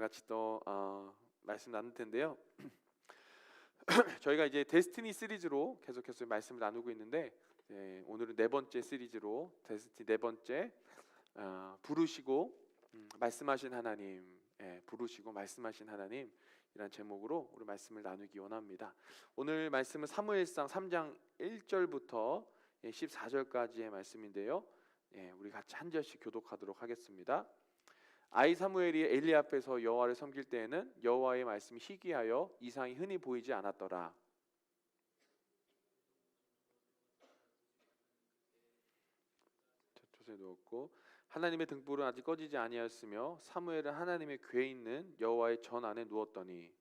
같이 또 말씀 나눌 텐데요. 저희가 이제 데스티니 시리즈로 계속해서 말씀을 나누고 있는데 오늘은 네 번째 시리즈로 데스티니 네 번째 부르시고 말씀하신 하나님, 부르시고 말씀하신 하나님 이란 제목으로 우리 말씀을 나누기 원합니다. 오늘 말씀은 사무엘상 3장 1절부터 14절까지의 말씀인데요. 우리 같이 한 절씩 교독하도록 하겠습니다. 아이 사무엘이 엘리 앞에서 여호와를 섬길 때에는 여호와의 말씀이 희귀하여 이상이 흔히 보이지 않았더라. 조세 누웠고 하나님의 등불은 아직 꺼지지 아니하였으며 사무엘은 하나님의 궤에 있는 여호와의 전 안에 누웠더니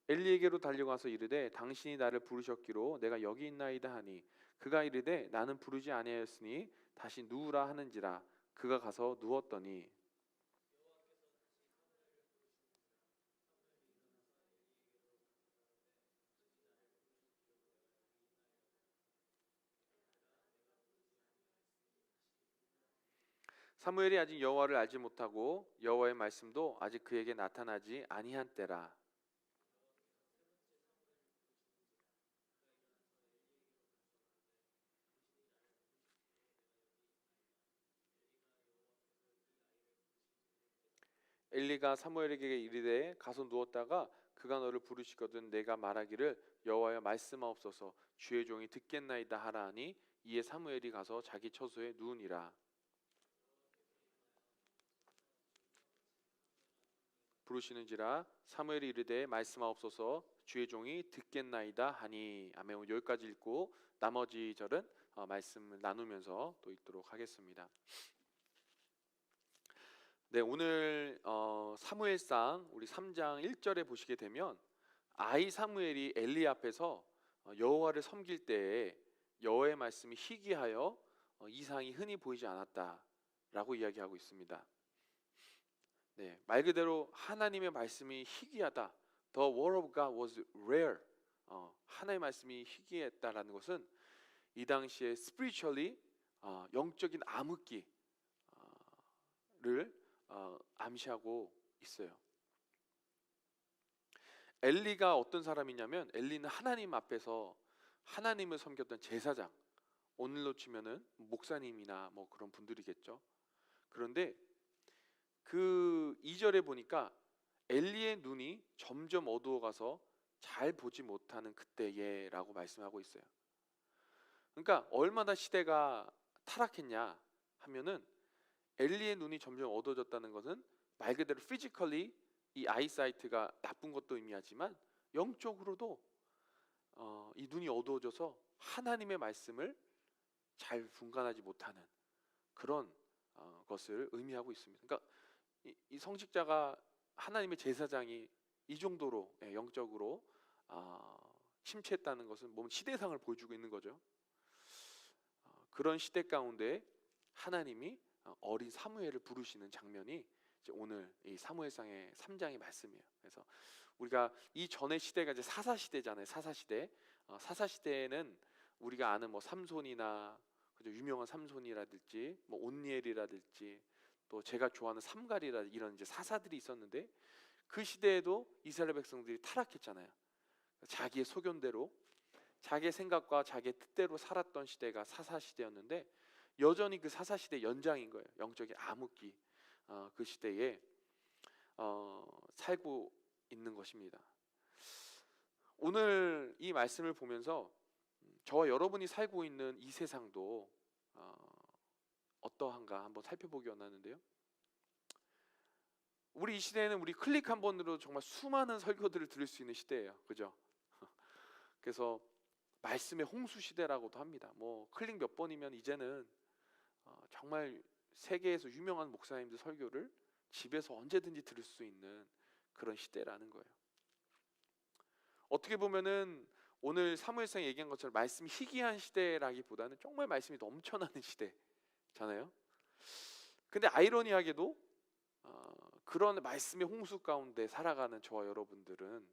엘리에게로 달려가서 이르되 당신이 나를 부르셨기로 내가 여기 있나이다 하니 그가 이르되 나는 부르지 아니하였으니 다시 누우라 하는지라. 그가 가서 누웠더니 사무엘이 아직 여호와를 알지 못하고 여호와의 말씀도 아직 그에게 나타나지 아니한 때라. 엘리가 사무엘에게 이르되 가서 누웠다가 그가 너를 부르시거든 내가 말하기를 여호와여 말씀하옵소서 주의 종이 듣겠나이다 하라 하니 이에 사무엘이 가서 자기 처소에 누우니라. 부르시는지라 사무엘이 이르되 말씀하옵소서 주의 종이 듣겠나이다 하니. 아멘. 여기까지 읽고 나머지 절은 말씀을 나누면서 또 읽도록 하겠습니다. 네, 오늘 사무엘상 우리 3장 1절에 보시게 되면 아이 사무엘이 엘리 앞에서 여호와를 섬길 때에 여호와의 말씀이 희귀하여 이상이 흔히 보이지 않았다라고 이야기하고 있습니다. 네, 말 그대로 하나님의 말씀이 희귀하다. The word of God was rare. 하나님의 말씀이 희귀했다라는 것은 이 당시에 spiritually 영적인 암흑기를 암시하고 있어요. 엘리가 어떤 사람이냐면 엘리는 하나님 앞에서 하나님을 섬겼던 제사장, 오늘로 치면은 목사님이나 뭐 그런 분들이겠죠. 그런데 그 2절에 보니까 엘리의 눈이 점점 어두워가서 잘 보지 못하는 그때에라고 말씀하고 있어요. 그러니까 얼마나 시대가 타락했냐 하면은 엘리의 눈이 점점 어두워졌다는 것은 말 그대로 피지컬리 이 아이사이트가 나쁜 것도 의미하지만 영적으로도 이 눈이 어두워져서 하나님의 말씀을 잘 분간하지 못하는 그런 것을 의미하고 있습니다. 그러니까 이 성직자가 하나님의 제사장이 이 정도로 영적으로 침체했다는 것은 몸 시대상을 보여주고 있는 거죠. 그런 시대 가운데 하나님이 어린 사무엘을 부르시는 장면이 이제 오늘 이 사무엘상의 3장의 말씀이에요. 그래서 우리가 이 전의 시대가 이제 사사 시대잖아요. 사사 시대. 사사 시대에는 우리가 아는 뭐 삼손이나 그죠? 유명한 삼손이라든지 뭐 온니엘이라든지 또 제가 좋아하는 삼갈이라 이런 이제 사사들이 있었는데 그 시대에도 이스라엘 백성들이 타락했잖아요. 자기의 소견대로 자기의 생각과 자기의 뜻대로 살았던 시대가 사사 시대였는데 여전히 그 사사 시대 연장인 거예요. 영적인 암흑기 그 시대에 살고 있는 것입니다. 오늘 이 말씀을 보면서 저와 여러분이 살고 있는 이 세상도 어떠한가 한번 살펴보기 원하는데요. 우리 이 시대에는 우리 클릭 한 번으로 정말 수많은 설교들을 들을 수 있는 시대예요. 그죠? 그래서 말씀의 홍수 시대라고도 합니다. 뭐 클릭 몇 번이면 이제는 정말 세계에서 유명한 목사님들 설교를 집에서 언제든지 들을 수 있는 그런 시대라는 거예요. 어떻게 보면은 오늘 사무엘상 얘기한 것처럼 말씀이 희귀한 시대라기보다는 정말 말씀이 넘쳐나는 시대잖아요. 근데 아이러니하게도 그런 말씀의 홍수 가운데 살아가는 저와 여러분들은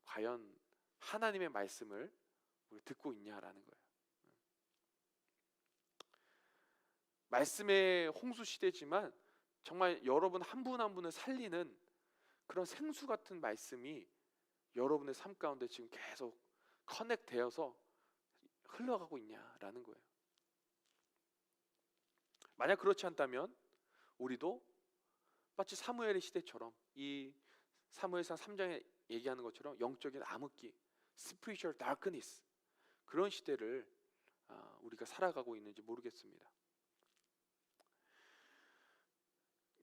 과연 하나님의 말씀을 우리 듣고 있냐라는 거예요. 말씀의 홍수 시대지만 정말 여러분 한 분 한 분을 살리는 그런 생수 같은 말씀이 여러분의 삶 가운데 지금 계속 커넥되어서 흘러가고 있냐라는 거예요. 만약 그렇지 않다면 우리도 마치 사무엘의 시대처럼, 이 사무엘상 3장에 얘기하는 것처럼 영적인 암흑기, spiritual darkness, 그런 시대를 우리가 살아가고 있는지 모르겠습니다.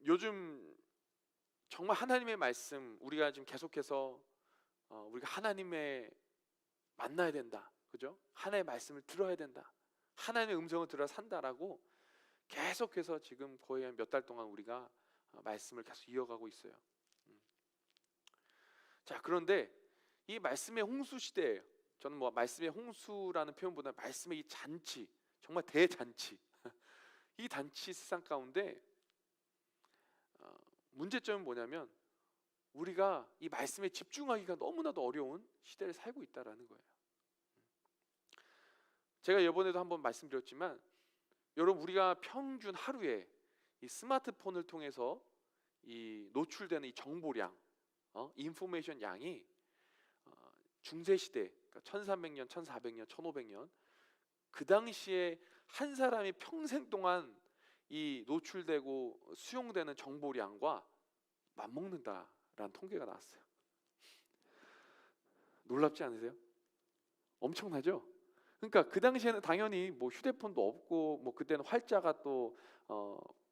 요즘 정말 하나님의 말씀, 우리가 지금 계속해서 우리가 하나님의 만나야 된다, 그죠? 하나님의 말씀을 들어야 된다, 하나님의 음성을 들어 산다라고 계속해서 지금 거의 몇 달 동안 우리가 말씀을 계속 이어가고 있어요. 자, 그런데 이 말씀의 홍수 시대예요. 저는 뭐 말씀의 홍수라는 표현보다 말씀의 이 잔치, 정말 대잔치 이 잔치 세상 가운데 문제점은 뭐냐면 우리가 이 말씀에 집중하기가 너무나도 어려운 시대를 살고 있다라는 거예요. 제가 이번에도 한번 말씀드렸지만 여러분, 우리가 평균 하루에 이 스마트폰을 통해서 이 노출되는 이 정보량, 인포메이션 양이 중세 시대, 그러니까 1300년, 1400년, 1500년 그 당시에 한 사람이 평생 동안 이 노출되고 수용되는 정보량과 맞먹는다라는 통계가 나왔어요. 놀랍지 않으세요? 엄청나죠? 그러니까 그 당시에는 당연히 뭐 휴대폰도 없고 뭐 그때는 활자가 또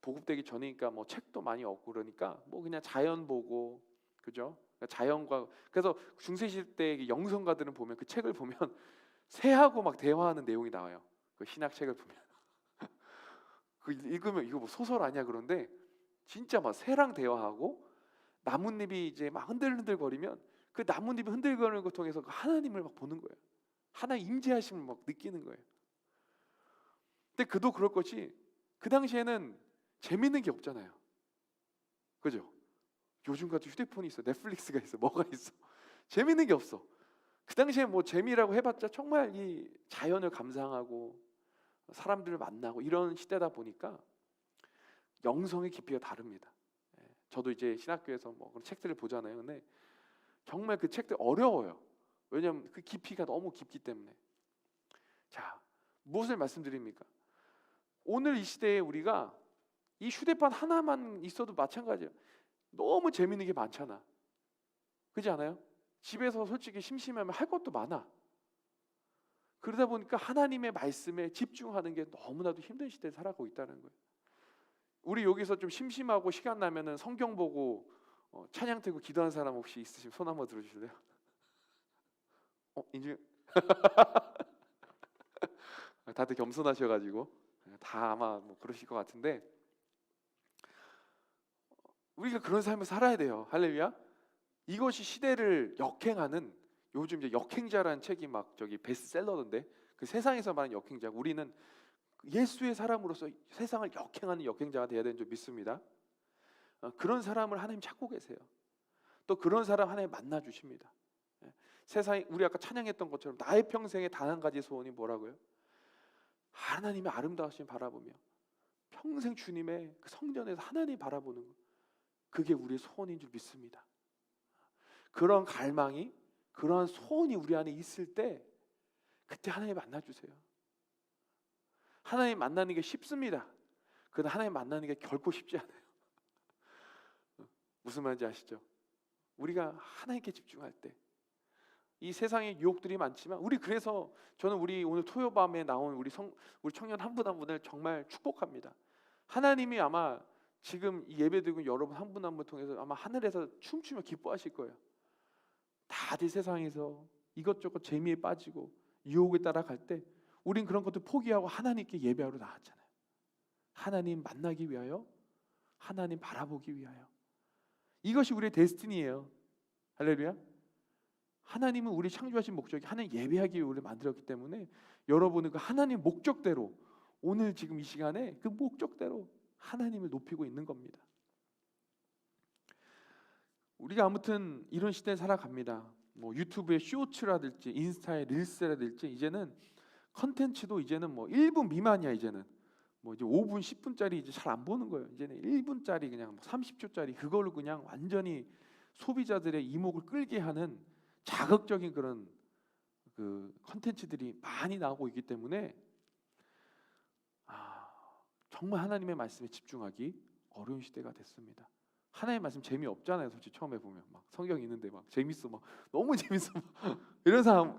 보급되기 전이니까 뭐 책도 많이 없고 그러니까 뭐 그냥 자연 보고, 그죠? 그러니까 자연과, 그래서 중세 시대 영성가들은 보면 그 책을 보면 새하고 막 대화하는 내용이 나와요. 그 신학 책을 보면 그 읽으면 이거 뭐 소설 아니야? 그런데 진짜 막 새랑 대화하고 나뭇잎이 이제 막 흔들흔들거리면 그 나뭇잎이 흔들거리는 걸 통해서 그 하나님을 막 보는 거예요. 하나님 임재하심을 막 느끼는 거예요. 근데 그도 그럴 것이 그 당시에는 재밌는 게 없잖아요, 그죠? 요즘 같은 휴대폰이 있어, 넷플릭스가 있어, 뭐가 있어, 재밌는 게 없어. 그 당시에 뭐 재미라고 해봤자 정말 이 자연을 감상하고 사람들을 만나고 이런 시대다 보니까 영성의 깊이가 다릅니다. 저도 이제 신학교에서 뭐 그런 책들을 보잖아요. 근데 정말 그 책들 어려워요. 왜냐하면 그 깊이가 너무 깊기 때문에. 자, 무엇을 말씀드립니까? 오늘 이 시대에 우리가 이 휴대폰 하나만 있어도 마찬가지예요. 너무 재밌는 게 많잖아, 그렇지 않아요? 집에서 솔직히 심심하면 할 것도 많아. 그러다 보니까 하나님의 말씀에 집중하는 게 너무나도 힘든 시대에 살아가고 있다는 거예요. 우리 여기서 좀 심심하고 시간 나면은 성경 보고 찬양 들고 기도하는 사람 혹시 있으시면 손 한번 들어주실래요? 인증. 다들 겸손하셔가지고 다 아마 뭐 그러실 것 같은데, 우리가 그런 삶을 살아야 돼요. 할렐루야. 이것이 시대를 역행하는, 요즘 이제 역행자라는 책이 막 저기 베스트셀러던데, 그 세상에서 말하는 역행자, 우리는 예수의 사람으로서 세상을 역행하는 역행자가 되어야 되는 줄 믿습니다. 그런 사람을 하나님 찾고 계세요. 또 그런 사람 하나님 만나 주십니다. 세상에, 우리 아까 찬양했던 것처럼 나의 평생에 단 한 가지 소원이 뭐라고요? 하나님의 아름다우심 바라보며 평생 주님의 그 성전에서 하나님 바라보는 것, 그게 우리의 소원인 줄 믿습니다. 그런 갈망이, 그러한 소원이 우리 안에 있을 때 그때 하나님 만나주세요. 하나님 만나는 게 쉽습니다. 그러나 하나님 만나는 게 결코 쉽지 않아요. 무슨 말인지 아시죠? 우리가 하나님께 집중할 때 이 세상에 유혹들이 많지만, 우리 그래서 저는 우리 오늘 토요 밤에 나온 우리 청년 한 분 한 분을 정말 축복합니다. 하나님이 아마 지금 이 예배드리고 여러분 한 분 한 분 통해서 아마 하늘에서 춤추며 기뻐하실 거예요. 다들 세상에서 이것저것 재미에 빠지고 유혹에 따라갈 때 우린 그런 것들 포기하고 하나님께 예배하러 나왔잖아요. 하나님 만나기 위하여, 하나님 바라보기 위하여. 이것이 우리의 데스티니예요. 할렐루야. 하나님은 우리 창조하신 목적이 하나님 예배하기 위해 우리를 만들었기 때문에 여러분은 그 하나님 목적대로, 오늘 지금 이 시간에 그 목적대로 하나님을 높이고 있는 겁니다. 우리가 아무튼 이런 시대에 살아갑니다. 뭐 유튜브의 쇼츠라든지 인스타의 릴스라든지 이제는 컨텐츠도 이제는 뭐 1분 미만이야. 이제는 뭐 이제 5분, 10분짜리 이제 잘 안 보는 거예요. 이제는 1분짜리 그냥 30초짜리 그걸로 그냥 완전히 소비자들의 이목을 끌게 하는 자극적인 그런 그 컨텐츠들이 많이 나오고 있기 때문에 정말 하나님의 말씀에 집중하기 어려운 시대가 됐습니다. 하나님의 말씀 재미없잖아요. 솔직히 처음에 보면 막 성경 있는데 막 재밌어 막 너무 재밌어 막 이런 사람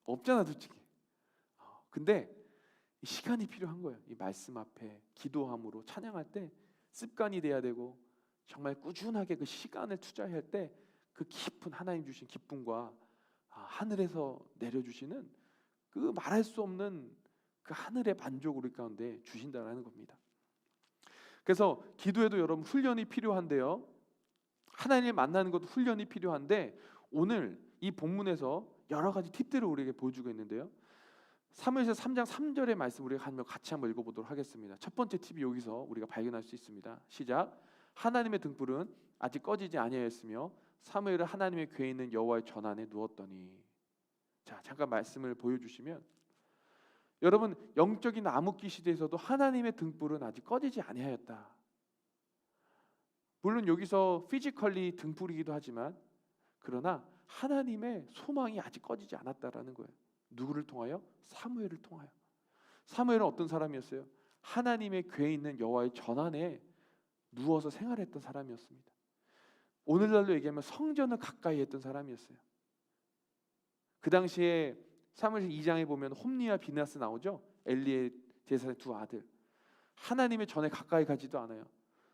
없잖아 솔직히. 근데 이 시간이 필요한 거예요. 이 말씀 앞에 기도함으로 찬양할 때 습관이 돼야 되고 정말 꾸준하게 그 시간을 투자할 때 그 깊은 하나님 주신 기쁨과 하늘에서 내려주시는 그 말할 수 없는 그 하늘의 만족을 우리 가운데 주신다라는 겁니다. 그래서 기도에도 여러분 훈련이 필요한데요. 하나님을 만나는 것도 훈련이 필요한데 오늘 이 본문에서 여러 가지 팁들을 우리에게 보여주고 있는데요. 사무엘서 3장 3절의 말씀 우리가 같이 한번 읽어보도록 하겠습니다. 첫 번째 팁이 여기서 우리가 발견할 수 있습니다. 시작. 하나님의 등불은 아직 꺼지지 아니하였으며 사무엘은 하나님의 궤에 있는 여호와의 전 안에 누웠더니. 자, 잠깐 말씀을 보여주시면 여러분 영적인 암흑기 시대에서도 하나님의 등불은 아직 꺼지지 아니하였다. 물론 여기서 피지컬리 등불이기도 하지만 그러나 하나님의 소망이 아직 꺼지지 않았다라는 거예요. 누구를 통하여? 사무엘을 통하여. 사무엘은 어떤 사람이었어요? 하나님의 궤에 있는 여호와의 전 안에 누워서 생활했던 사람이었습니다. 오늘날로 얘기하면 성전을 가까이 했던 사람이었어요. 그 당시에 사무엘 2장에 보면 홈리와 비나스 나오죠. 엘리의 제사의 두 아들. 하나님의 전에 가까이 가지도 않아요.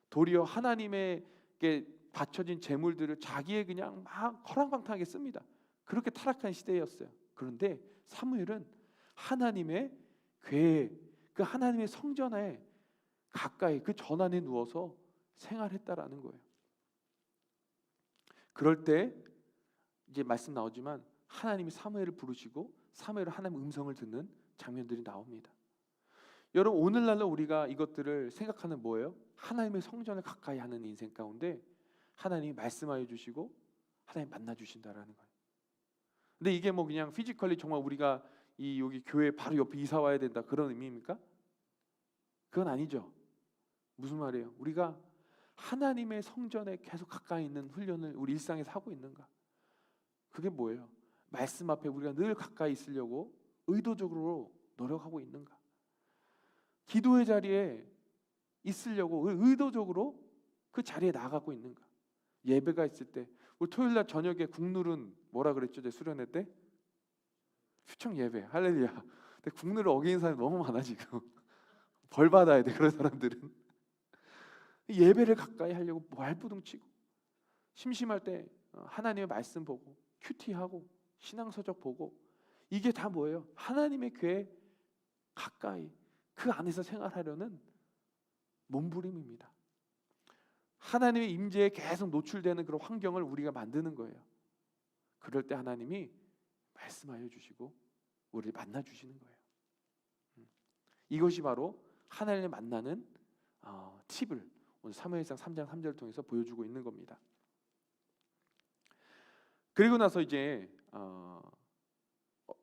도리어 하나님에게 바쳐진 제물들을 자기의 그냥 막 허랑방탕하게 씁니다. 그렇게 타락한 시대였어요. 그런데 사무엘은 하나님의 궤에 그 하나님의 성전에 가까이 그 전 안에 누워서 생활했다라는 거예요. 그럴 때 이제 말씀 나오지만 하나님이 사무엘을 부르시고 사무엘은 하나님의 음성을 듣는 장면들이 나옵니다. 여러분 오늘날로 우리가 이것들을 생각하는 뭐예요? 하나님의 성전을 가까이 하는 인생 가운데 하나님이 말씀하여 주시고 하나님 만나 주신다라는 거예요. 근데 이게 뭐 그냥 피지컬리 정말 우리가 이 여기 교회 바로 옆에 이사 와야 된다 그런 의미입니까? 그건 아니죠. 무슨 말이에요? 우리가 하나님의 성전에 계속 가까이 있는 훈련을 우리 일상에서 하고 있는가? 그게 뭐예요? 말씀 앞에 우리가 늘 가까이 있으려고 의도적으로 노력하고 있는가? 기도의 자리에 있으려고 의도적으로 그 자리에 나가고 있는가? 예배가 있을 때 우리 토요일날 저녁에 국룰은 뭐라 그랬죠? 제 수련회 때? 휴청 예배 할렐루야. 근데 국룰을 어기는 사람이 너무 많아 지금. 벌 받아야 돼 그런 사람들은. 예배를 가까이 하려고 말부둥치고 심심할 때 하나님의 말씀 보고 큐티하고 신앙서적 보고 이게 다 뭐예요? 하나님의 궤에 가까이 그 안에서 생활하려는 몸부림입니다. 하나님의 임재에 계속 노출되는 그런 환경을 우리가 만드는 거예요. 그럴 때 하나님이 말씀하여 주시고 우리를 만나 주시는 거예요. 이것이 바로 하나님을 만나는 팁을 오늘 사무엘상 3장 3절을 통해서 보여주고 있는 겁니다. 그리고 나서 이제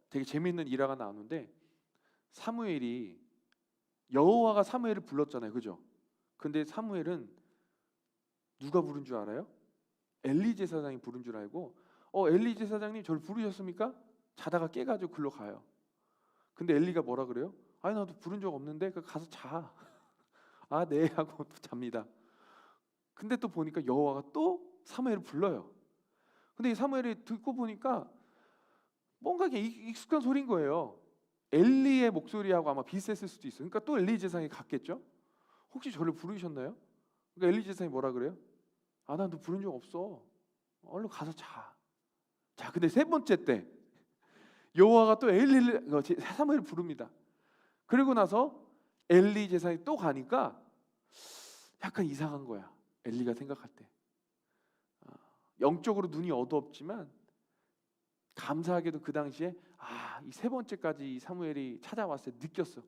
되게 재미있는 일화가 나오는데 사무엘이 여호와가 사무엘을 불렀잖아요, 그죠? 근데 사무엘은 누가 부른 줄 알아요? 엘리 제사장이 부른 줄 알고 엘리 제사장님 저를 부르셨습니까? 자다가 깨가지고 글로 가요. 근데 엘리가 뭐라 그래요? 아니 나도 부른 적 없는데 가서 자. 아 네 하고 또 잡니다. 근데 또 보니까 여호와가 또 사무엘을 불러요. 근데 이 사무엘이 듣고 보니까 뭔가 익숙한 소리인 거예요. 엘리의 목소리하고 아마 비슷했을 수도 있어요. 그러니까 또 엘리 제사장이 갔겠죠. 혹시 저를 부르셨나요? 그러니까 엘리 제사장이 뭐라 그래요? 아 난 너 부른 적 없어. 얼른 가서 자. 자 근데 세 번째 때 여호와가 또 사무엘을 부릅니다. 그리고 나서 엘리 제사장이 또 가니까 약간 이상한 거야. 엘리가 생각할 때 영적으로 눈이 어두웠지만 감사하게도 그 당시에 이 세 번째까지 사무엘이 찾아왔을 때 느꼈어.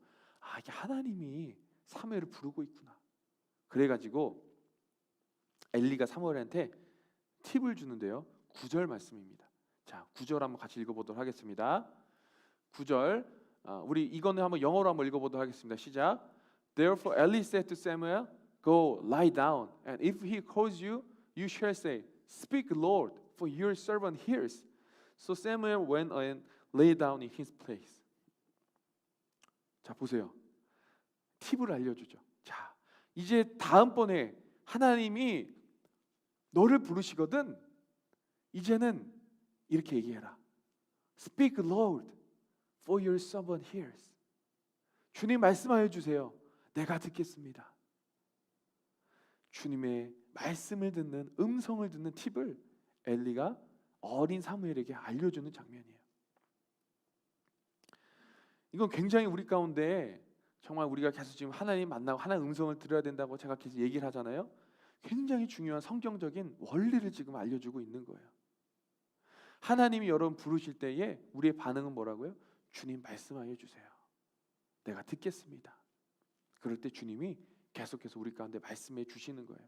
이게 하나님이 사무엘을 부르고 있구나. 그래가지고 엘리가 사무엘한테 팁을 주는데요. 9절 말씀입니다. 자, 9절 한번 같이 읽어보도록 하겠습니다. 9절 우리 이거는 한번 영어로 한번 읽어보도록 하겠습니다. 시작. Therefore Eli said to Samuel, Go, lie down, and if he calls you, you shall say, Speak, Lord, for your servant hears. So Samuel went and lay down in his place. 자, 보세요. 팁을 알려주죠. 자, 이제 다음번에 하나님이 너를 부르시거든 이제는 이렇게 얘기해라. Speak, Lord, for your servant hears. 주님 말씀하여 주세요. 내가 듣겠습니다. 주님의 말씀을 듣는, 음성을 듣는 팁을 엘리가 어린 사무엘에게 알려주는 장면이에요. 이건 굉장히 우리 가운데 정말 우리가 계속 지금 하나님 만나고 하나님 음성을 들어야 된다고 제가 계속 얘기를 하잖아요. 굉장히 중요한 성경적인 원리를 지금 알려주고 있는 거예요. 하나님이 여러분 부르실 때에 우리의 반응은 뭐라고요? 주님 말씀하여 주세요. 내가 듣겠습니다. 그럴 때 주님이 계속해서 우리 가운데 말씀해 주시는 거예요.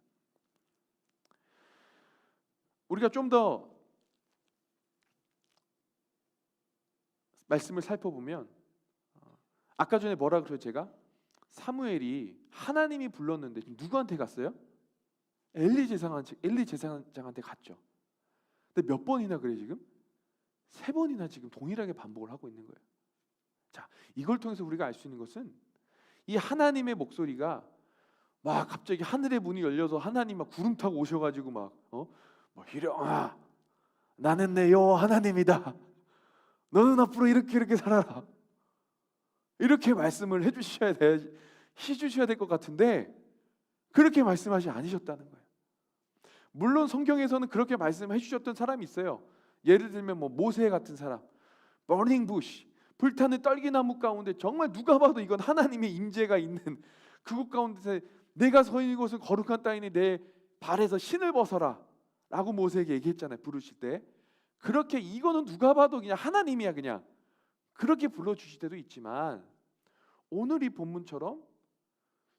우리가 좀 더 말씀을 살펴보면 아까 전에 뭐라 그래요? 제가 사무엘이 하나님이 불렀는데 누구한테 갔어요? 엘리 제사장한테 갔죠. 근데 몇 번이나 그래 지금? 3번이나 지금 동일하게 반복을 하고 있는 거예요. 자, 이걸 통해서 우리가 알 수 있는 것은 이 하나님의 목소리가 막 갑자기 하늘의 문이 열려서 하나님 막 구름 타고 오셔가지고 막 희령아 나는 내 여호와 하나님이다. 너는 앞으로 이렇게 살아라. 이렇게 말씀을 해주셔야 될 것 같은데 그렇게 말씀하지 않으셨다는 거예요. 물론 성경에서는 그렇게 말씀해 주셨던 사람이 있어요. 예를 들면 모세 같은 사람, burning bush, 불타는 떨기나무 가운데 정말 누가 봐도 이건 하나님의 임재가 있는 그곳 가운데 내가 서 있는 곳은 거룩한 땅이니 내 발에서 신을 벗어라 라고 모세에게 얘기했잖아요. 부르실 때 그렇게 이거는 누가 봐도 그냥 하나님이야. 그냥 그렇게 불러주실 때도 있지만 오늘 이 본문처럼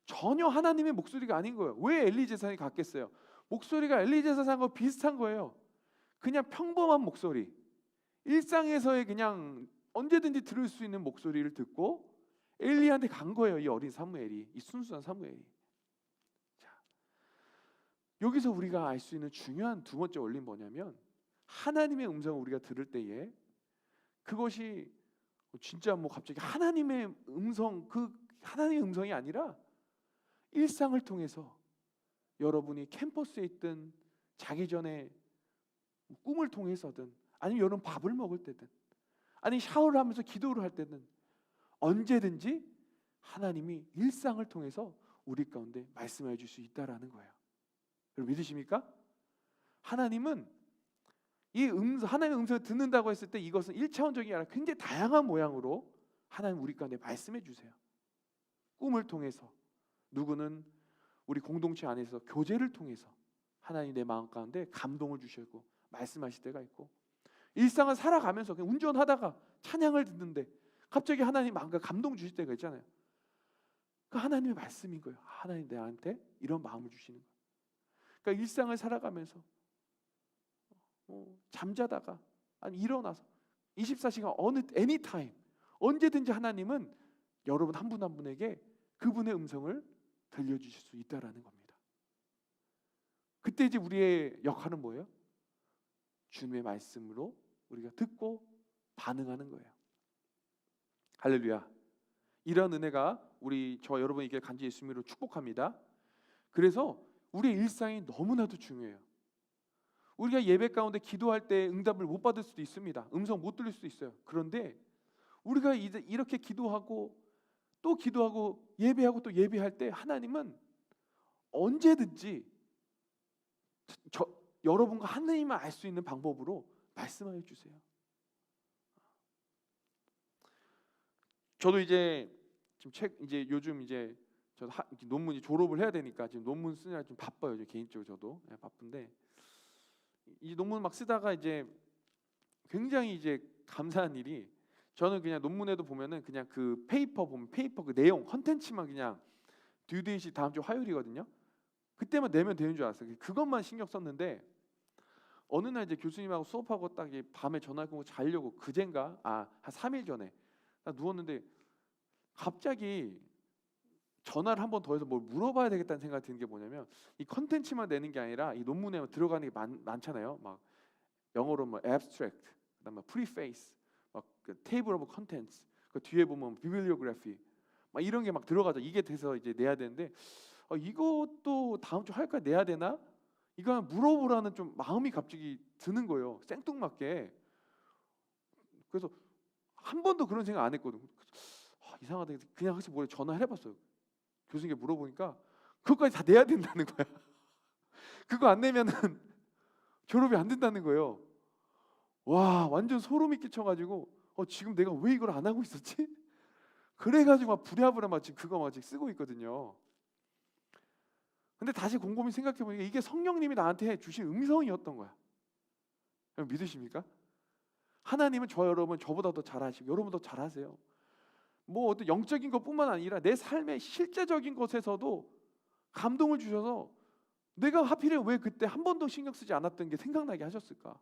전혀 하나님의 목소리가 아닌 거예요. 왜 엘리 제사장이 갔겠어요? 목소리가 엘리 제사장과 비슷한 거예요. 그냥 평범한 목소리, 일상에서의 그냥 언제든지 들을 수 있는 목소리를 듣고 엘리한테 간 거예요. 이 어린 사무엘이, 이 순수한 사무엘이. 자, 여기서 우리가 알 수 있는 중요한 두 번째 원리는 뭐냐면 하나님의 음성을 우리가 들을 때에 그것이 진짜 갑자기 하나님의 음성, 그 하나님의 음성이 아니라 일상을 통해서 여러분이 캠퍼스에 있든 자기 전에 꿈을 통해서든 아니면 여러분 밥을 먹을 때든 아니 샤워를 하면서 기도를 할 때든 언제든지 하나님이 일상을 통해서 우리 가운데 말씀해 줄 수 있다라는 거예요. 여러분 믿으십니까? 하나님은 하나님의 음성을 듣는다고 했을 때 이것은 1차원적이 아니라 굉장히 다양한 모양으로 하나님 우리 가운데 말씀해 주세요. 꿈을 통해서, 누구는 우리 공동체 안에서 교제를 통해서 하나님 내 마음 가운데 감동을 주시고 말씀하실 때가 있고, 일상을 살아가면서 그냥 운전하다가 찬양을 듣는데 갑자기 하나님 마음과 감동 주실 때가 있잖아요. 그 하나님의 말씀인 거예요. 하나님 내한테 이런 마음을 주시는 거예요. 그러니까 일상을 살아가면서 잠자다가 아니 일어나서 24시간 anytime 언제든지 하나님은 여러분 한 분 한 분에게 그분의 음성을 들려주실 수 있다라는 겁니다. 그때 이제 우리의 역할은 뭐예요? 주님의 말씀으로 우리가 듣고 반응하는 거예요. 할렐루야. 이런 은혜가 저 여러분에게 간절히 예수님으로 축복합니다. 그래서 우리의 일상이 너무나도 중요해요. 우리가 예배 가운데 기도할 때 응답을 못 받을 수도 있습니다. 음성 못 들릴 수도 있어요. 그런데 우리가 이렇게 기도하고 또 기도하고 예배하고 또 예배할 때 하나님은 언제든지 여러분과 하나님만 알 수 있는 방법으로 말씀하여 주세요. 저도 이제 요즘 저도 논문이 졸업을 해야 되니까 지금 논문 쓰느라 좀 바빠요. 개인적으로 저도 바쁜데 이 논문 막 쓰다가 이제 굉장히 감사한 일이, 저는 그냥 논문에도 보면은 그냥 그 페이퍼 그 내용 컨텐츠만 그냥 듀데이시 다음 주 화요일이거든요. 그때만 내면 되는 줄 알았어요. 그것만 신경 썼는데 어느 날 교수님하고 수업하고 딱 밤에 전화 끊고 자려고 그젠가 한 3일 전에 딱 누웠는데 갑자기 전화를 한 번 더 해서 뭘 물어봐야 되겠다는 생각이 드는 게 뭐냐면, 이 컨텐츠만 내는 게 아니라 이 논문에 들어가는 게 많잖아요. 막 영어로 뭐 abstract, 그다음에 preface, 막그 table of contents, 그 뒤에 보면 bibliography, 막 이런 게 막 들어가죠. 이게 돼서 이제 내야 되는데, 이것도 다음 주 할까 내야 되나? 이거 하나 물어보라는 좀 마음이 갑자기 드는 거예요. 생뚱맞게. 그래서 한 번도 그런 생각 안 했거든. 이상하다. 그냥 혹시 뭐래 전화를 해봤어요. 교수님께 물어보니까 그것까지 다 내야 된다는 거야. 그거 안 내면은 졸업이 안 된다는 거예요. 와, 완전 소름이 끼쳐가지고 지금 내가 왜 이걸 안 하고 있었지? 그래가지고 막 부랴부랴 막 지금 그거 막 지금 쓰고 있거든요. 근데 다시 곰곰이 생각해 보니까 이게 성령님이 나한테 주신 음성이었던 거야. 여러분 믿으십니까? 하나님은 여러분 저보다 더 잘하시고 여러분 더 잘하세요. 뭐 어떤 영적인 것뿐만 아니라 내 삶의 실제적인 것에서도 감동을 주셔서 내가 하필에 왜 그때 한 번도 신경 쓰지 않았던 게 생각나게 하셨을까?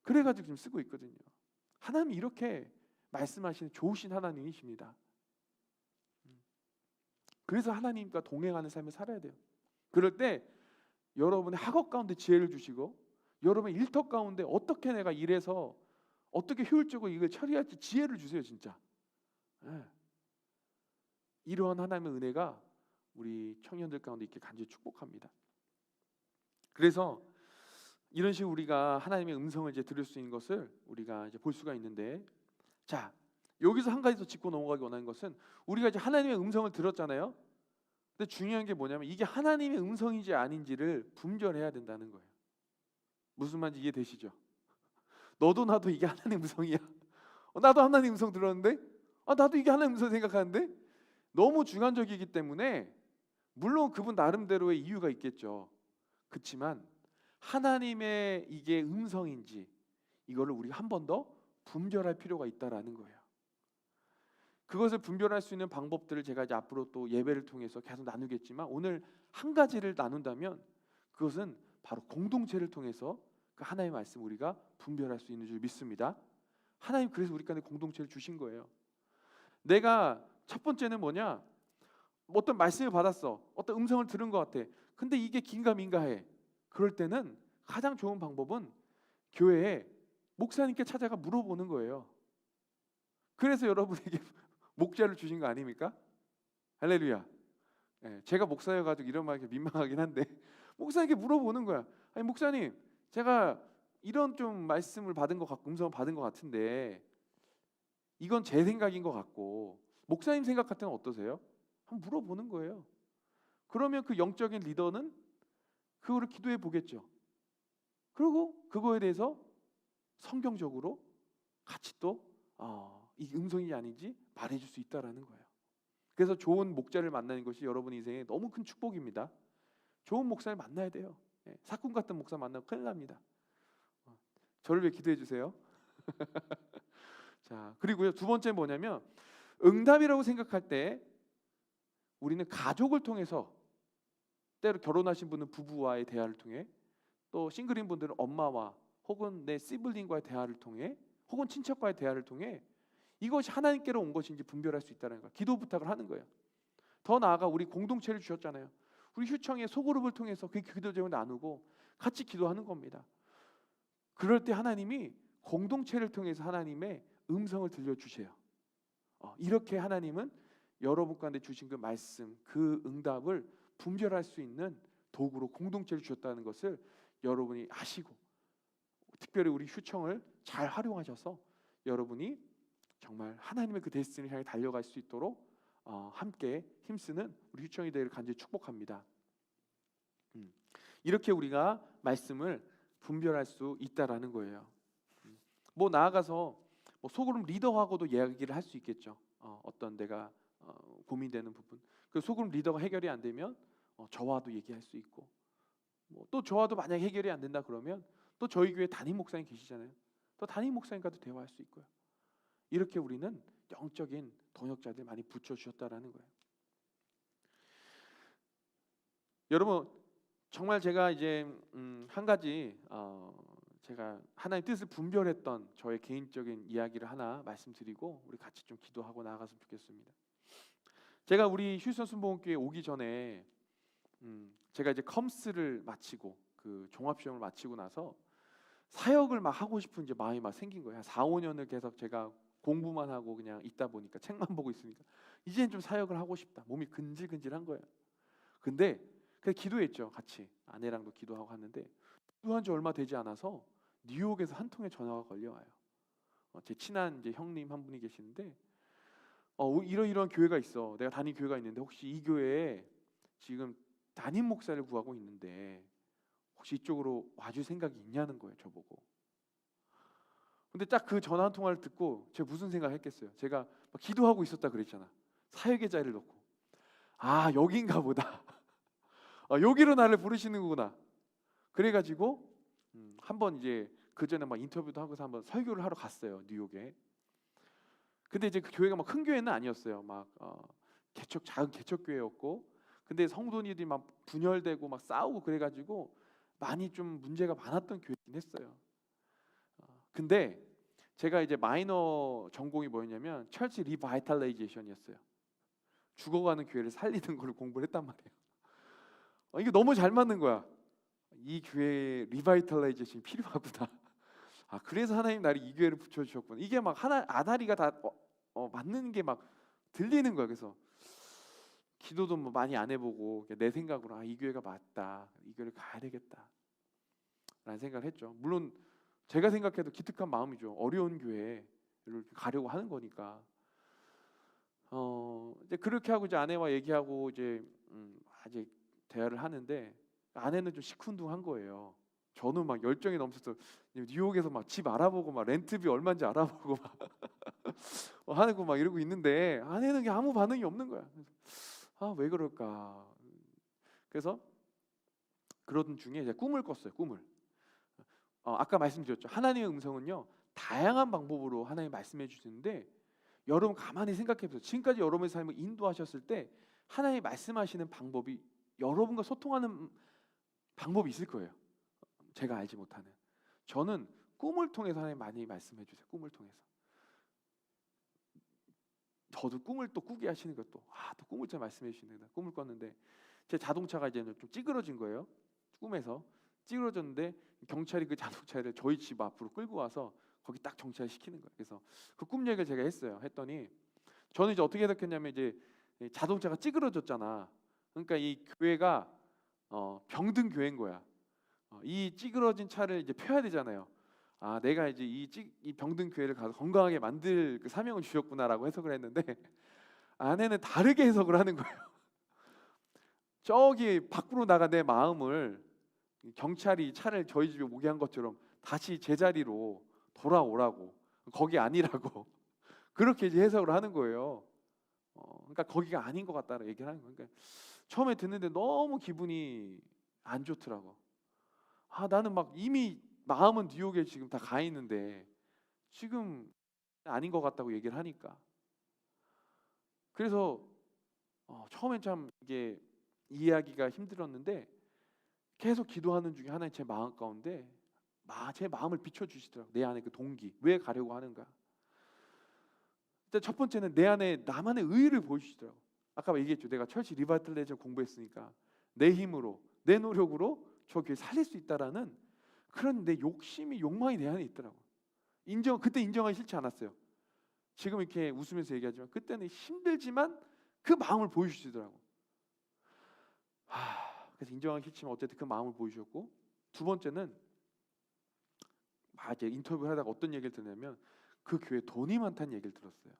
그래가지고 지금 쓰고 있거든요. 하나님이 이렇게 말씀하시는 좋으신 하나님이십니다. 그래서 하나님과 동행하는 삶을 살아야 돼요. 그럴 때 여러분의 학업 가운데 지혜를 주시고, 여러분의 일터 가운데 어떻게 내가 일해서 어떻게 효율적으로 이걸 처리할지 지혜를 주세요. 진짜. 네. 이러한 하나님의 은혜가 우리 청년들 가운데 있게 간절히 축복합니다. 그래서 이런 식으로 우리가 하나님의 음성을 이제 들을 수 있는 것을 우리가 이제 볼 수가 있는데, 자, 여기서 한 가지 더 짚고 넘어가기 원하는 것은, 우리가 이제 하나님의 음성을 들었잖아요. 근데 중요한 게 뭐냐면 이게 하나님의 음성인지 아닌지를 분별해야 된다는 거예요. 무슨 말인지 이해되시죠? 너도 나도 이게 하나님의 음성이야. 나도 하나님의 음성 들었는데, 나도 이게 하나님의 음성 생각하는데, 너무 주관적이기 때문에 물론 그분 나름대로의 이유가 있겠죠. 그렇지만 하나님의 이게 음성인지 이거를 우리가 한 번 더 분별할 필요가 있다라는 거예요. 그것을 분별할 수 있는 방법들을 제가 이제 앞으로 또 예배를 통해서 계속 나누겠지만, 오늘 한 가지를 나눈다면 그것은 바로 공동체를 통해서 그 하나님의 말씀 우리가 분별할 수 있는 줄 믿습니다. 하나님 그래서 우리 간에 공동체를 주신 거예요. 내가 첫 번째는 뭐냐? 어떤 말씀을 받았어. 어떤 음성을 들은 것 같아. 근데 이게 긴가민가해. 그럴 때는 가장 좋은 방법은 교회에 목사님께 찾아가 물어보는 거예요. 그래서 여러분에게 목자를 주신 거 아닙니까? 할렐루야. 제가 목사여가지고 이런 말 민망하긴 한데 목사님께 물어보는 거야. 아니 목사님, 제가 이런 좀 말씀을 받은 것 같고 음성을 받은 것 같은데 이건 제 생각인 것 같고 목사님 생각 같은 건 어떠세요? 한번 물어보는 거예요. 그러면 그 영적인 리더는 그거를 기도해 보겠죠. 그리고 그거에 대해서 성경적으로 같이 또 이 음성이 아닌지 말해줄 수 있다라는 거예요. 그래서 좋은 목자를 만나는 것이 여러분 인생에 너무 큰 축복입니다. 좋은 목사를 만나야 돼요. 사꾼 같은 목사 만나면 큰일 납니다. 저를 위해 기도해 주세요. 자, 그리고요, 두 번째 뭐냐면 응답이라고 생각할 때 우리는 가족을 통해서, 때로 결혼하신 분은 부부와의 대화를 통해, 또 싱글인 분들은 엄마와 혹은 내 시블링과의 대화를 통해, 혹은 친척과의 대화를 통해 이것이 하나님께로 온 것인지 분별할 수 있다는 거예요. 기도 부탁을 하는 거예요. 더 나아가 우리 공동체를 주셨잖아요. 우리 휴청의 소그룹을 통해서 그 기도 제목을 나누고 같이 기도하는 겁니다. 그럴 때 하나님이 공동체를 통해서 하나님의 음성을 들려주세요. 이렇게 하나님은 여러분 가운데 주신 그 말씀, 그 응답을 분별할 수 있는 도구로 공동체를 주셨다는 것을 여러분이 아시고, 특별히 우리 휴청을 잘 활용하셔서 여러분이 정말 하나님의 그 데스티니를 향해 달려갈 수 있도록 함께 힘쓰는 우리 휴청이 되기를 간절히 축복합니다. 이렇게 우리가 말씀을 분별할 수 있다라는 거예요. 뭐 나아가서 뭐 소그룹 리더하고도 이야기를 할 수 있겠죠. 어떤 내가 고민되는 부분, 그 소그룹 리더가 해결이 안 되면 저와도 얘기할 수 있고, 또 저와도 만약 해결이 안 된다 그러면 또 저희 교회 담임 목사님 계시잖아요. 또 담임 목사님과도 대화할 수 있고요. 이렇게 우리는 영적인 동역자들 많이 붙여주셨다라는 거예요. 여러분, 정말 제가 이제 한 가지 제가 하나님 뜻을 분별했던 저의 개인적인 이야기를 하나 말씀드리고 우리 같이 좀 기도하고 나아갔으면 좋겠습니다. 제가 우리 휴스턴 순복음교회 오기 전에 제가 이제 컴스를 마치고 그 종합 시험을 마치고 나서 사역을 막 하고 싶은 이제 마음이 막 생긴 거예요. 한 4, 5년을 계속 제가 공부만 하고 그냥 있다 보니까 책만 보고 있으니까 이제는 좀 사역을 하고 싶다. 몸이 근질근질한 거예요. 근데 그냥 기도했죠. 같이 아내랑도 기도하고 하는데 기도한 지 얼마 되지 않아서 뉴욕에서 한 통의 전화가 걸려와요. 제 친한 이제 형님 한 분이 계시는데 이런 교회가 있어. 내가 다니는 교회가 있는데 혹시 이 교회에 지금 담임 목사를 구하고 있는데 혹시 이쪽으로 와줄 생각이 있냐는 거예요. 저보고. 근데 딱 그 전화 한 통화를 듣고 제가 무슨 생각을 했겠어요. 제가 막 기도하고 있었다 그랬잖아. 사역의 자리를 놓고. 아, 여긴가 보다. 여기로 나를 부르시는 거구나. 그래가지고 한번 이제 그 전에 막 인터뷰도 하고서 한번 설교를 하러 갔어요. 뉴욕에. 근데 이제 그 교회가 막 큰 교회는 아니었어요. 막 작은 개척 교회였고, 근데 성도님들이 막 분열되고 막 싸우고 그래가지고 많이 좀 문제가 많았던 교회긴 했어요. 근데 제가 이제 마이너 전공이 뭐였냐면 철치 리바이탈라이제이션이었어요. 죽어가는 교회를 살리는 걸 공부를 했단 말이에요. 이게 너무 잘 맞는 거야. 이 교회에 리바이탈라이제이션이 필요하구나. 그래서 하나님 나를 이 교회를 붙여주셨구나. 이게 막 하나 아다리가 다 맞는 게 막 들리는 거야. 그래서 기도도 뭐 많이 안 해보고 내 생각으로 이 교회가 맞다. 이 교회를 가야 되겠다. 라는 생각을 했죠. 물론 제가 생각해도 기특한 마음이죠. 어려운 교회를 가려고 하는 거니까. 이제 그렇게 하고 이제 아내와 얘기하고 이제 아직 대화를 하는데 아내는 좀 시큰둥한 거예요. 저는 막 열정이 넘쳐서 뉴욕에서 막 집 알아보고 막 렌트비 얼마인지 알아보고 막 하는 거 막 이러고 있는데 아내는 그냥 아무 반응이 없는 거야. 왜 그럴까? 그래서 그러던 중에 이제 꿈을 꿨어요. 꿈을. 아까 말씀드렸죠. 하나님의 음성은요 다양한 방법으로 하나님 말씀해 주시는데 여러분 가만히 생각해 보세요. 지금까지 여러분의 삶을 인도하셨을 때 하나님이 말씀하시는 방법이 여러분과 소통하는 방법이 있을 거예요. 제가 알지 못하는. 저는 꿈을 통해서 하나님 많이 말씀해 주세요. 꿈을 통해서. 저도 꿈을 또 꾸게 하시는 것도 또 꿈을 좀 말씀해 주시는 거다. 꿈을 꿨는데 제 자동차가 이제 좀 찌그러진 거예요. 꿈에서 찌그러졌는데 경찰이 그 자동차를 저희 집 앞으로 끌고 와서 거기 딱 정차를 시키는 거예요. 그래서 그 꿈 얘기를 제가 했어요. 했더니 저는 이제 어떻게 해석했냐면 이제 자동차가 찌그러졌잖아. 그러니까 이 교회가 병든 교회인 거야. 이 찌그러진 차를 이제 펴야 되잖아요. 내가 이제 이 병든 교회를 가서 건강하게 만들 그 사명을 주셨구나라고 해석을 했는데 아내는 다르게 해석을 하는 거예요. 저기 밖으로 나간 내 마음을 경찰이 차를 저희 집에 오게 한 것처럼 다시 제자리로 돌아오라고, 거기 아니라고 그렇게 이제 해석을 하는 거예요. 그러니까 거기가 아닌 것 같다라고 얘기를 하는 거예요. 그러니까 처음에 듣는데 너무 기분이 안 좋더라고. 나는 막 이미 마음은 뉴욕에 지금 다 가 있는데 지금 아닌 것 같다고 얘기를 하니까. 그래서 처음엔 참 이게 이해하기가 힘들었는데 계속 기도하는 중에 하나님 제 마음 가운데 제 마음을 비춰주시더라고. 내 안에 그 동기, 왜 가려고 하는가. 일단 첫 번째는 내 안에 나만의 의의를 보여주시더라고. 아까 얘기했죠. 내가 철치 리바이탈레이션 공부했으니까 내 힘으로, 내 노력으로 저 교회 살릴 수 있다라는 그런 내 욕망이 내 안에 있더라고. 그때 인정하기 싫지 않았어요. 지금 이렇게 웃으면서 얘기하지만 그때는 힘들지만 그 마음을 보여주시더라고. 그래서 인정하기 싫지만 어쨌든 그 마음을 보여주셨고, 두 번째는 이제 인터뷰를 하다가 어떤 얘기를 듣냐면 그 교회 돈이 많다는 얘기를 들었어요.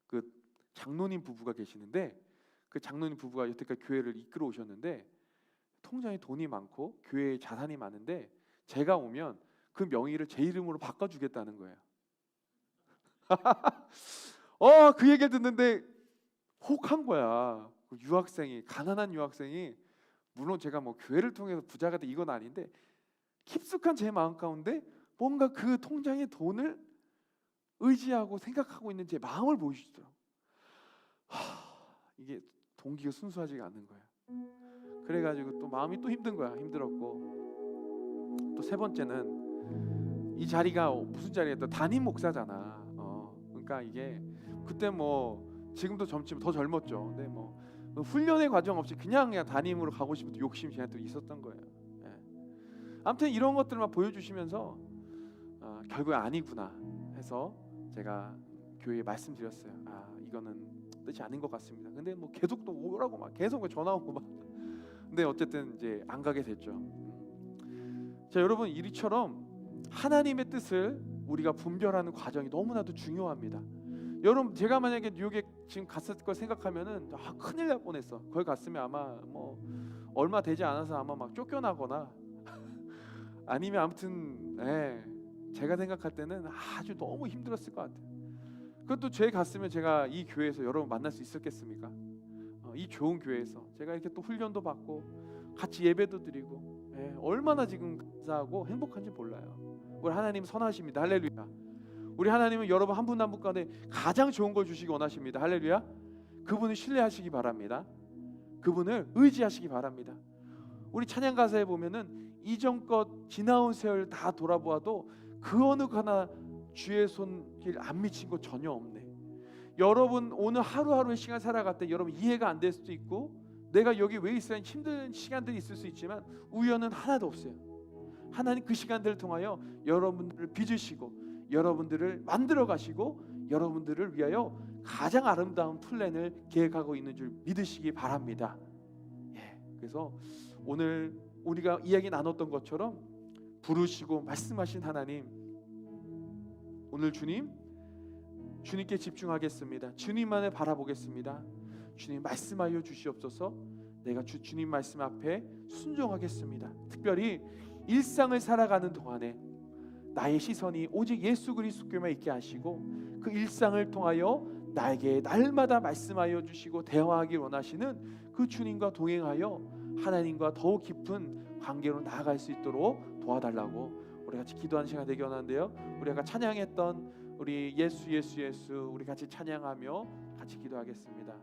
그 장로님 부부가 계시는데 그 장로님 부부가 여태까지 교회를 이끌어 오셨는데 통장에 돈이 많고 교회에 자산이 많은데 제가 오면 그 명의를 제 이름으로 바꿔주겠다는 거예요. 그 얘기를 듣는데 혹한 거야. 그 가난한 유학생이 물론 제가 뭐 교회를 통해서 부자가 돼 이건 아닌데 깊숙한 제 마음 가운데 뭔가 그 통장의 돈을 의지하고 생각하고 있는 제 마음을 보여주시더라고. 이게 동기가 순수하지가 않는 거야. 그래가지고 또 마음이 또 힘든 거야. 힘들었고 또 세 번째는 이 자리가 무슨 자리였다? 담임 목사잖아. 그러니까 이게 그때 뭐 지금도 젊지만 더 젊었죠. 근데 뭐 훈련의 과정 없이 그냥 담임으로 가고 싶은 욕심이 제가 또 있었던 거예요. 예. 아무튼 이런 것들만 보여주시면서 결국에 아니구나 해서 제가 교회에 말씀드렸어요. 이거는 뜻이 아닌 것 같습니다. 근데 뭐 계속 또 오라고 막 계속 전화 오고 막. 근데 어쨌든 이제 안 가게 됐죠. 자, 여러분, 이리처럼 하나님의 뜻을 우리가 분별하는 과정이 너무나도 중요합니다. 여러분, 제가 만약에 뉴욕에 지금 갔을 걸 생각하면은 큰일 날 뻔했어. 거기 갔으면 아마 뭐 얼마 되지 않아서 아마 막 쫓겨나거나 아니면 아무튼 제가 생각할 때는 아주 너무 힘들었을 것 같아요. 그것도 제가 갔으면 제가 이 교회에서 여러분 만날 수 있었겠습니까? 이 좋은 교회에서 제가 이렇게 또 훈련도 받고 같이 예배도 드리고 얼마나 지금 감사하고 행복한지 몰라요. 우리 하나님 선하십니다. 할렐루야. 우리 하나님은 여러분 한 분 한 분 가운데 가장 좋은 걸 주시기 원하십니다. 할렐루야. 그분을 신뢰하시기 바랍니다. 그분을 의지하시기 바랍니다. 우리 찬양 가사에 보면은 이전껏 지나온 세월 다 돌아보아도 그 어느 하나 주의 손길 안 미친 것 전혀 없네. 여러분 오늘 하루하루의 시간 살아갈 때 여러분 이해가 안 될 수도 있고 내가 여기 왜 있어야 힘든 시간들이 있을 수 있지만 우연은 하나도 없어요. 하나님 그 시간들을 통하여 여러분들을 빚으시고 여러분들을 만들어 가시고 여러분들을 위하여 가장 아름다운 플랜을 계획하고 있는 줄 믿으시기 바랍니다. 그래서 오늘 우리가 이야기 나눴던 것처럼 부르시고 말씀하신 하나님, 오늘 주님께 집중하겠습니다. 주님만을 바라보겠습니다. 주님 말씀하여 주시옵소서. 내가 주님 말씀 앞에 순종하겠습니다. 특별히 일상을 살아가는 동안에 나의 시선이 오직 예수 그리스도께만 있게 하시고 그 일상을 통하여 나에게 날마다 말씀하여 주시고 대화하길 원하시는 그 주님과 동행하여 하나님과 더욱 깊은 관계로 나아갈 수 있도록 도와달라고 우리 같이 기도하는 시간 되기 원하는데요. 우리가 찬양했던 우리 예수 우리 같이 찬양하며 같이 기도하겠습니다.